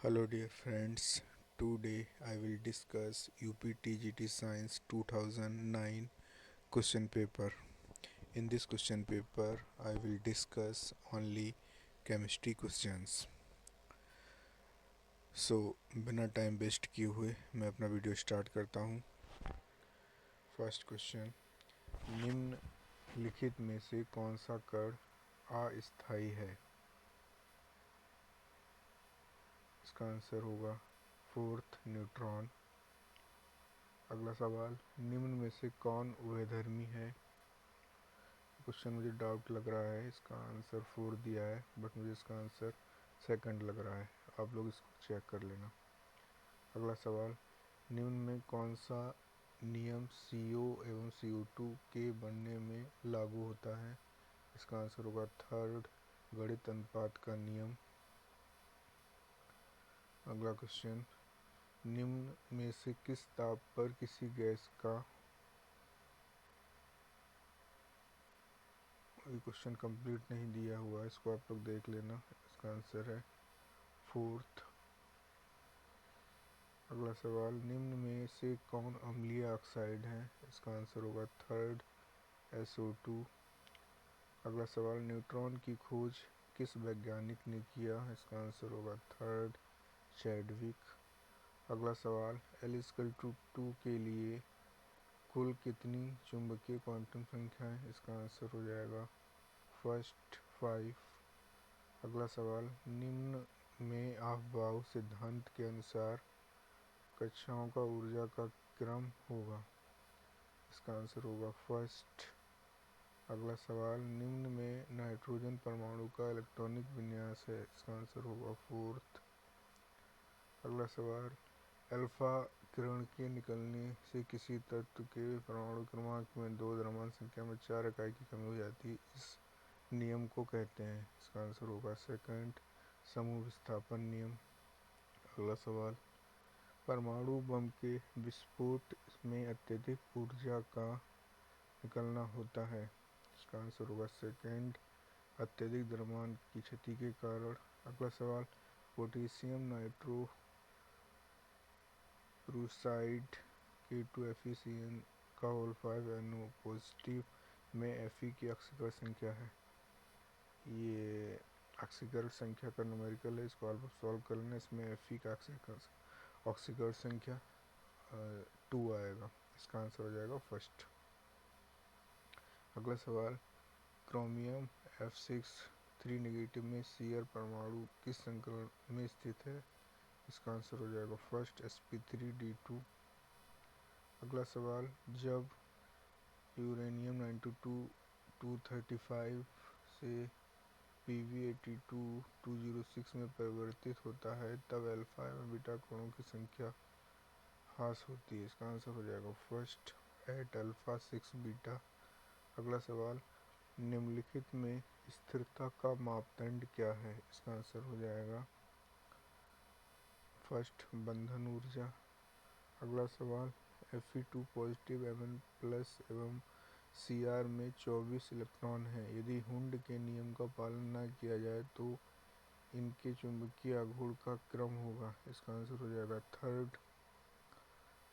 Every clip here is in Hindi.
Hello dear friends, today I will discuss UPTGT Science 2009 question paper. In this question paper I will discuss only chemistry questions. बिना टाइम वेस्ट किए हुए मैं अपना वीडियो स्टार्ट करता हूँ। फर्स्ट क्वेश्चन, निम्नलिखित में से कौन सा कण अस्थायी है? इसका आंसर होगा फोर्थ न्यूट्रॉन। अगला सवाल, निम्न में से कौन उभयधर्मी है? क्वेश्चन मुझे डाउट लग रहा है, इसका आंसर 4 दिया है बट मुझे इसका आंसर सेकंड लग रहा है, आप लोग इसको चेक कर लेना। अगला सवाल, निम्न में कौन सा नियम CO एवं CO2 के बनने में लागू होता है? इसका आंसर होगा थर्ड, गणित अनुपात का नियम। अगला क्वेश्चन, निम्न में से किस ताप पर किसी गैस का, ये क्वेश्चन कंप्लीट नहीं दिया हुआ है, इसको आप लोग देख लेना। इसका आंसर है फोर्थ। अगला सवाल, निम्न में से कौन अम्लीय ऑक्साइड है? इसका आंसर होगा थर्ड, SO2। अगला सवाल, न्यूट्रॉन की खोज किस वैज्ञानिक ने किया? इसका आंसर होगा थर्ड, चैडविक। अगला सवाल, L=2 के लिए कुल कितनी चुंबकीय क्वांटम संख्याएं? इसका आंसर हो जाएगा फर्स्ट 5। अगला सवाल, निम्न में अफबाउ सिद्धांत के अनुसार कक्षाओं का ऊर्जा का क्रम होगा? इसका आंसर होगा फर्स्ट। अगला सवाल, निम्न में नाइट्रोजन परमाणु का इलेक्ट्रॉनिक विन्यास है? इसका आंसर होगा फोर्थ। अगला सवाल, अल्फा किरण के निकलने से किसी तत्व के परमाणु क्रमांक में 2 द्रव्यमान संख्या में 4 इकाई की कमी हो जाती है, इस नियम को कहते हैं? इसका आंसर होगा सेकंड, समूह विस्थापन नियम। अगला सवाल, परमाणु बम के विस्फोट में अत्यधिक ऊर्जा का निकलना होता है? इसका आंसर होगा सेकंड, अत्यधिक द्रव्यमान की क्षति के कारण। अगला सवाल, पोटेशियम नाइट्रोक्लोराइड K2FeCN का होल 5NO पॉजिटिव में Fe की ऑक्सीकरण संख्या है। ये ऑक्सीकरण संख्या का न्यूमेरिकल है, इसको आप सॉल्व कर लेना। इसमें Fe का ऑक्सीकरण संख्या 2 आएगा, इसका आंसर हो जाएगा फर्स्ट। अगला सवाल, क्रोमियम F6 3 नेगेटिव में Cr परमाणु किस संकरण में स्थित है? इसका आंसर हो जाएगा फर्स्ट, sp3d2। अगला सवाल, जब यूरेनियम 92 235 से Pb82 206 में परिवर्तित होता है तब अल्फा एवं बीटा कोणों की संख्या ह्रास होती है? इसका आंसर हो जाएगा फर्स्ट, एट अल्फा 6 बीटा। अगला सवाल, निम्नलिखित में स्थिरता का मापदंड क्या है? इसका आंसर हो जाएगा फर्स्ट, बंधन ऊर्जा। अगला सवाल, Fe2 पॉजिटिव Mn प्लस एवं Cr में 24 इलेक्ट्रॉन हैं, यदि हुंड के नियम का पालन न किया जाए तो इनके चुंबकीय आघूर्ण का क्रम होगा? इसका आंसर हो जाएगा थर्ड।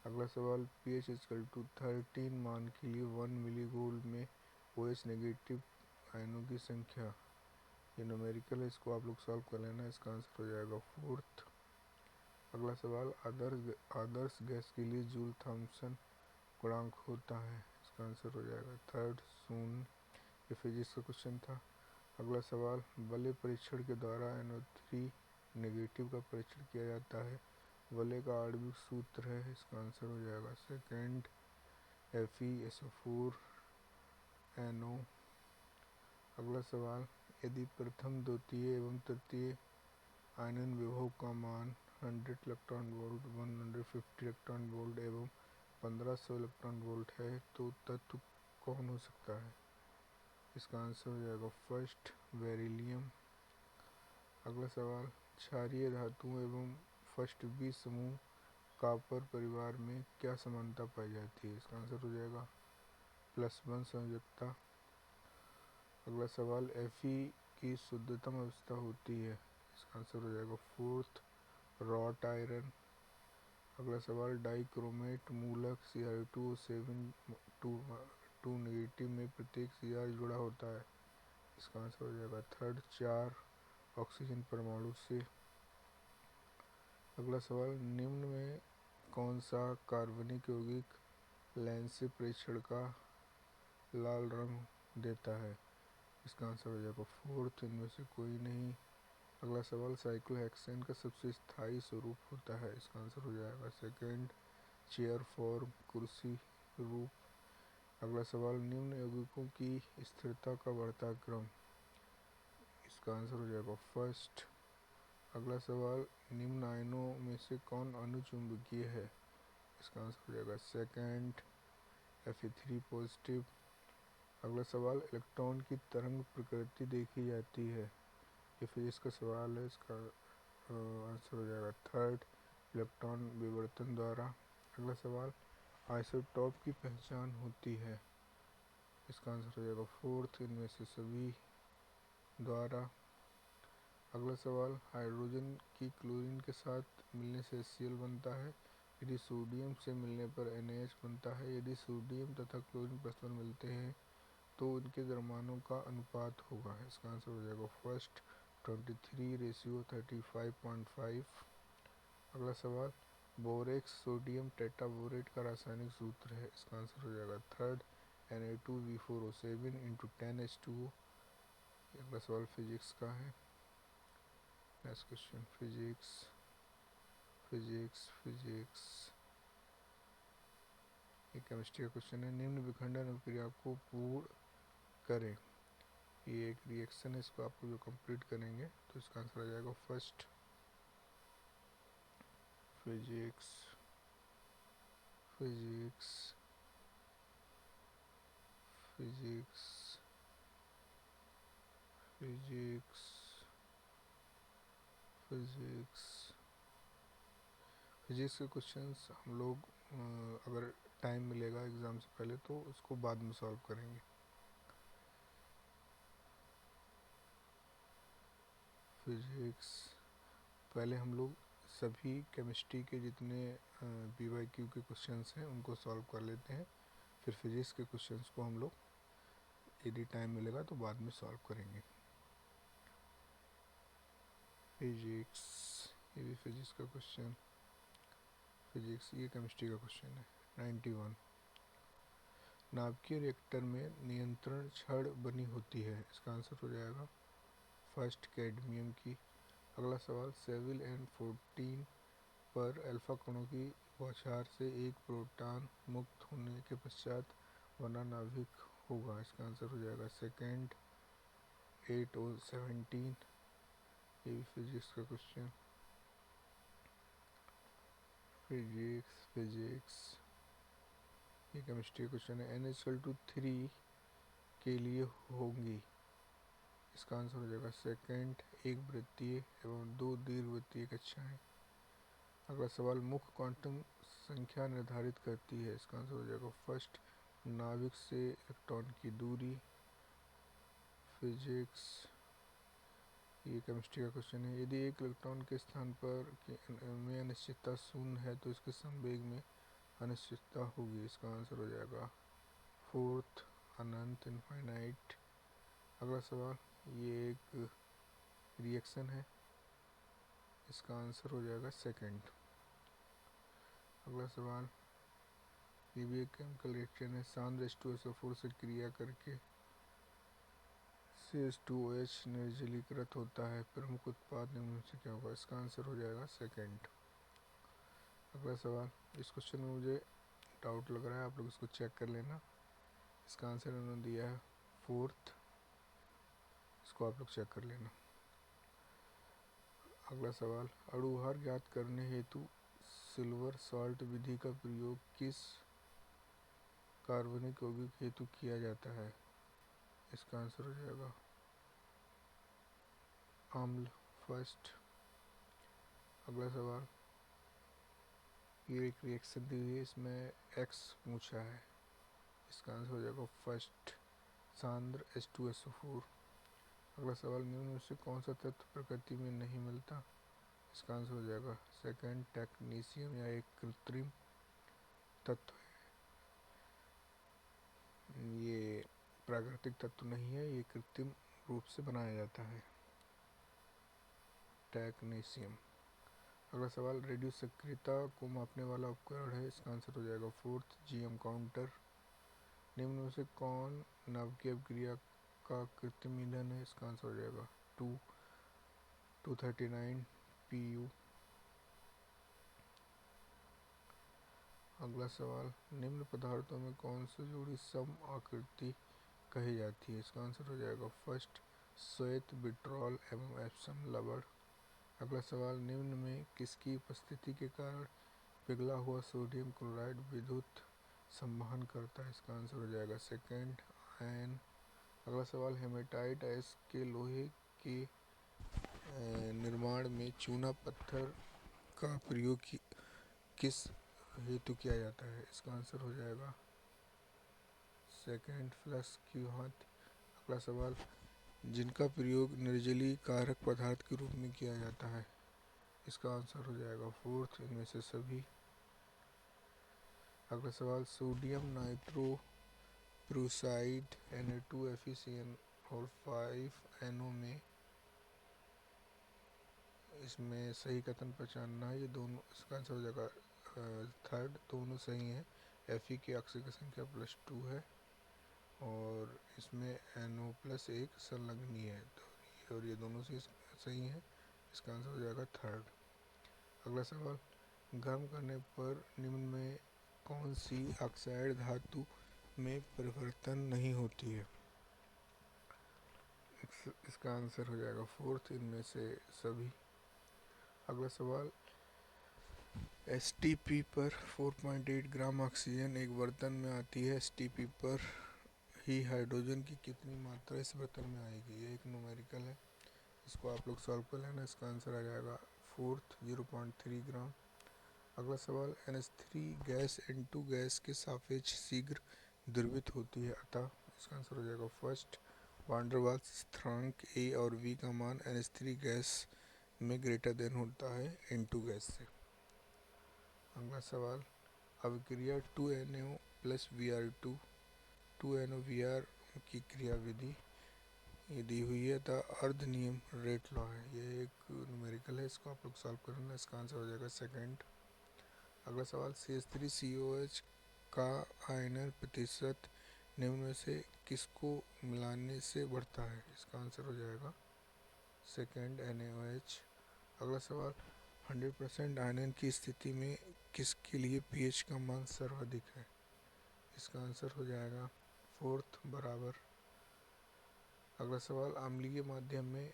अगला सवाल, pH=13 मान के लिए 1 मिलीमोल में OH नेगेटिव आयनों की संख्या, ये न्यूमेरिकल है, इसको आप लोग सॉल्व कर लेना। इसका आंसर हो जाएगा फोर्थ। अगला सवाल, आदर्श गैस के लिए जूल थॉम्सन गुणांक होता है? इसका आंसर हो जाएगा थर्ड, शून्य। ये फिजिक्स का क्वेश्चन था। अगला सवाल, वलय परीक्षण के द्वारा NO3 नेगेटिव का परीक्षण किया जाता है, वलय का आणविक सूत्र है? इसका आंसर हो जाएगा सेकंड, FeSO4NO। अगला सवाल, यदि प्रथम, द्वितीय एवं तृतीय आयनन विभव का मान 100 इलेक्ट्रॉन वोल्ट, 150 इलेक्ट्रॉन वोल्ट एवं 1500 इलेक्ट्रॉन वोल्ट है तो तत्व कौन हो सकता है? इसका आंसर हो जाएगा फर्स्ट, बेरिलियम। अगला सवाल, क्षारीय धातुओं एवं फर्स्ट बी समूह कॉपर परिवार में क्या समानता पाई जाती है? इसका आंसर हो जाएगा +1 संयोजकता। अगला सवाल, Fe की शुद्धतम अवस्था होती है? इसका आंसर हो जाएगा फोर्थ, रॉट आयरन। अगला सवाल, डाइक्रोमेट मूलक Cr2O7 टू नेगेटिव में प्रत्येक Cr जुड़ा होता है। इसका आंसर हो जाएगा थर्ड, 4 ऑक्सीजन परमाणु से। अगला सवाल, निम्न में कौन सा कार्बनिक यौगिक लेंस से प्रेक्षण का लाल रंग देता है? इसका आंसर हो जाएगा फोर्थ, इनमें से कोई नहीं। अगला सवाल, साइक्लोहेक्सेन का सबसे स्थायी स्वरूप होता है। इसका आंसर हो जाएगा सेकंड, चेयर फॉर्म, कुर्सी रूप। अगला सवाल, निम्न यौगिकों की स्थिरता का बढ़ता क्रम। इसका आंसर हो जाएगा फर्स्ट। अगला सवाल, निम्न आयनों में से कौन अनुचुंबकीय है? इसका आंसर हो जाएगा सेकंड, Fe3 पॉजिटिव। अगला सवाल, इलेक्ट्रॉन की तरंग प्रकृति देखी जाती है। ये फिजिक्स का सवाल है, इसका आंसर हो जाएगा थर्ड, इलेक्ट्रॉन विवर्तन द्वारा। अगला सवाल, आइसोटॉप की पहचान होती है। इसका आंसर हो जाएगा फोर्थ, इनमें से सभी द्वारा। अगला सवाल, हाइड्रोजन की क्लोरीन के साथ मिलने से HCl बनता है। यदि सोडियम से मिलने पर NaH बनता है। यदि सोडियम तथा क्लोरीन परस्पर मिलते हैं तो उनके द्रव्यमानों का अनुपात होगा। इसका आंसर हो जाएगा फर्स्ट, 23:35.5। अगला सवाल, बोरेक्स सोडियम टेट्राबोरेट का रासायनिक सूत्र है। इसका आंसर हो जाएगा थर्ड, Na2V4O7 × 10H2O। अगला सवाल फिजिक्स का है। Next question, physics physics physics ये केमिस्ट्री का क्वेश्चन है। निम्न विखंडन अभिक्रिया को पूर्ण करें। ये एक रिएक्शन है, इसको आपको जो कंप्लीट करेंगे तो इसका आंसर आ जाएगा first, physics physics physics physics physics physics के क्वेश्चंस हम लोग अगर टाइम मिलेगा एग्ज़ाम से पहले तो उसको बाद में सॉल्व करेंगे। फिजिक्स पहले हम लोग सभी केमिस्ट्री के जितने PYQ के क्वेश्चंस हैं उनको सॉल्व कर लेते हैं, फिर फिजिक्स के क्वेश्चंस को हम लोग यदि टाइम मिलेगा तो बाद में सॉल्व करेंगे। फिजिक्स, ये भी फिजिक्स का क्वेश्चन। फिजिक्स, ये केमिस्ट्री का क्वेश्चन है। 91, नाभिकीय रिएक्टर में नियंत्रण छड़ बनी होती है। इसका आंसर हो जाएगा फर्स्ट, कैडमियम की। अगला सवाल, सेविल एंड 14 पर अल्फा कणों की बौछार से एक प्रोटॉन मुक्त होने के पश्चात बना नाभिक होगा। इसका आंसर हो जाएगा सेकंड, 8O17। ये भी फिजिक्स का क्वेश्चन। फिजिक्स फिजिक्स ये केमिस्ट्री का क्वेश्चन है। NH3 के लिए होंगी। इसका आंसर हो जाएगा सेकंड, एक वृत्तीय एवं 2 दीर्घवृत्तीय कक्षाएं। अगला सवाल, मुख्य क्वांटम संख्या निर्धारित करती है। इसका आंसर हो जाएगा फर्स्ट, नाभिक से इलेक्ट्रॉन की दूरी। फिजिक्स, ये केमिस्ट्री का क्वेश्चन है। यदि एक इलेक्ट्रॉन के स्थान पर में अनिश्चितता शून्य है तो इसके संवेग में अनिश्चितता होगी। इसका आंसर हो जाएगा फोर्थ, अनंत, इनफाइनाइट। अगला सवाल, ये एक रिएक्शन है, इसका आंसर हो जाएगा सेकंड। अगला सवाल, ये भी एक केमिकल रिएक्शन है। सांद्र H2SO4 से क्रिया करके CH2OH निर्जलीकृत होता है। प्रमुख उत्पाद निम्न में से क्या होगा? इसका आंसर हो जाएगा सेकंड। अगला सवाल, इस क्वेश्चन में मुझे डाउट लग रहा है, आप लोग इसको चेक कर लेना। इसका आंसर उन्होंने दिया है फोर्थ, इसको आप लोग चेक कर लेना। अगला सवाल, अणुभार ज्ञात करने हेतु सिल्वर सॉल्ट विधि का प्रयोग किस कार्बनिक यौगिक हेतु किया जाता है? इसका आंसर हो जाएगा अम्ल, फर्स्ट। अगला सवाल, ये एक रिएक्शन दी हुई है, इसमें X पूछा है। इसका आंसर हो जाएगा फर्स्ट, सांद्र H2SO4। अगला सवाल, निम्न में से कौन सा तत्व प्रकृति में नहीं मिलता? इसका आंसर हो जाएगा सेकंड टेक्नीशियम या एक कृत्रिम तत्व है। ये प्राकृतिक तत्व नहीं है, ये कृत्रिम रूप से बनाया जाता है, टेक्नीशियम। अगला सवाल, रेडियो सक्रियता को मापने वाला उपकरण है, इसका आंसर हो जाएगा फोर्थ GM काउंटर। निम्न में से कौन नाभिकीय अभिक्रिया का कृत्रिम ईंधन है, इसका आंसर हो जाएगा 239 PU। अगला सवाल, निम्न पदार्थों में कौन सी जोड़ी सम आकृति कही जाती है, इसका आंसर हो जाएगा फर्स्ट श्वेत विट्रॉल एवं एप्सम लवण। अगला सवाल, निम्न में किसकी उपस्थिति के कारण पिघला हुआ सोडियम क्लोराइड विद्युत संवहन करता है, इसका आंसर हो जाएगा सेकंड आयन। अगला सवाल, हेमेटाइट अयस्क के लोहे के निर्माण में चूना पत्थर का प्रयोग किस हेतु किया जाता है, इसका आंसर हो जाएगा सेकंड फ्लक्स की भांति। अगला सवाल, जिनका प्रयोग निर्जलीय कारक पदार्थ के रूप में किया जाता है, इसका आंसर हो जाएगा फोर्थ इनमें से सभी। अगला सवाल, सोडियम नाइट्रो प्रोसाइड Na2FeCN और 5NO में इसमें सही कथन पहचानना है। ये दोनों, इसका आंसर हो जाएगा थर्ड, दोनों सही हैं। Fe की अक्षय की संख्या +2 है और इसमें NO+1 संलग्नी है, तो ये दोनों से सही हैं। इसका आंसर हो जाएगा थर्ड। अगला सवाल, गर्म करने पर निम्न में कौन सी ऑक्साइड धातु में परिवर्तन नहीं होती है, इसका आंसर हो जाएगा फोर्थ इनमें से सभी। अगला सवाल, STP पर 4.8 ग्राम ऑक्सीजन एक बर्तन में आती है, STP पर ही हाइड्रोजन की कितनी मात्रा इस बर्तन में आएगी, ये एक न्यूमेरिकल है, इसको आप लोग सॉल्व कर लेना। इसका आंसर आ जाएगा फोर्थ 0.3 ग्राम। अगला सवाल, NH3 गैस N2 गैस के सापेक्ष शीघ्र द्रवित होती है, अतः इसका आंसर हो जाएगा फर्स्ट वान डेर वाल्स स्थिरांक A और V का मान NH3 गैस में ग्रेटर देन होता है N2 गैस से। अगला सवाल, अभिक्रिया 2NO + Br2 2NO Br की क्रियाविधि ये दी हुई है, द अर्ध नियम रेट लॉ है, ये एक न्यूमेरिकल है, इसको आप लोग सॉल्व करना। इसका आंसर हो जाएगा सेकंड। अगला सवाल, CH3COH का आयनन प्रतिशत निम्न में से किसको मिलाने से बढ़ता है, इसका आंसर हो जाएगा सेकंड NaOH। अगला सवाल, 100% आयनन की स्थिति में किसके लिए pH का मान सर्वाधिक है, इसका आंसर हो जाएगा फोर्थ बराबर। अगला सवाल, अम्लीय माध्यम में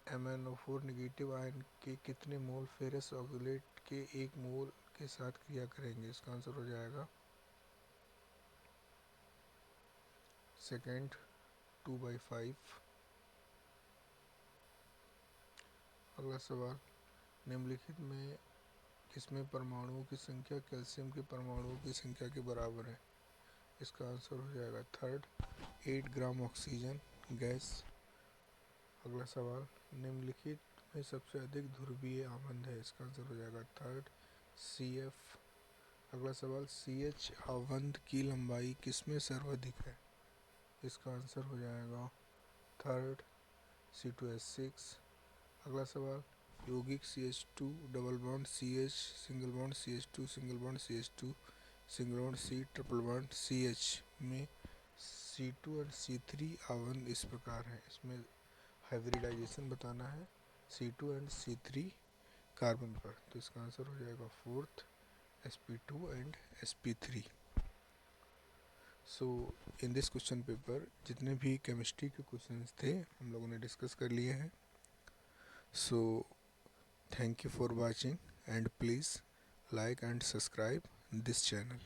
MnO4 नेगेटिव आयन के कितने मोल फेरस ऑक्सलेट के 1 मोल के साथ क्रिया करेंगे, इसका आंसर हो जाएगा सेकंड 2/5। अगला सवाल, निम्नलिखित में किसमें परमाणुओं की संख्या कैल्शियम के परमाणुओं की संख्या के बराबर है, इसका आंसर हो जाएगा थर्ड 8 ग्राम ऑक्सीजन गैस। अगला सवाल, निम्नलिखित में सबसे अधिक ध्रुवीय आबंध है, इसका आंसर हो जाएगा थर्ड CF। अगला सवाल, CH आबंध की लंबाई किसमें सर्वाधिक है, इसका आंसर हो जाएगा थर्ड C2H6। अगला सवाल, यौगिक CH2 double bond CH single bond CH2 single bond CH2 single bond C triple bond CH में C2 और C3 आबंध इस प्रकार है, इसमें हाइब्रिडाइजेशन बताना है C2 एंड C3 कार्बन पर, तो इसका आंसर हो जाएगा fourth sp2 and sp3। So in this question paper जितने भी केमिस्ट्री के क्वेश्चंस थे हम लोगों ने डिस्कस कर लिए हैं। So thank you for watching and please like and subscribe this channel.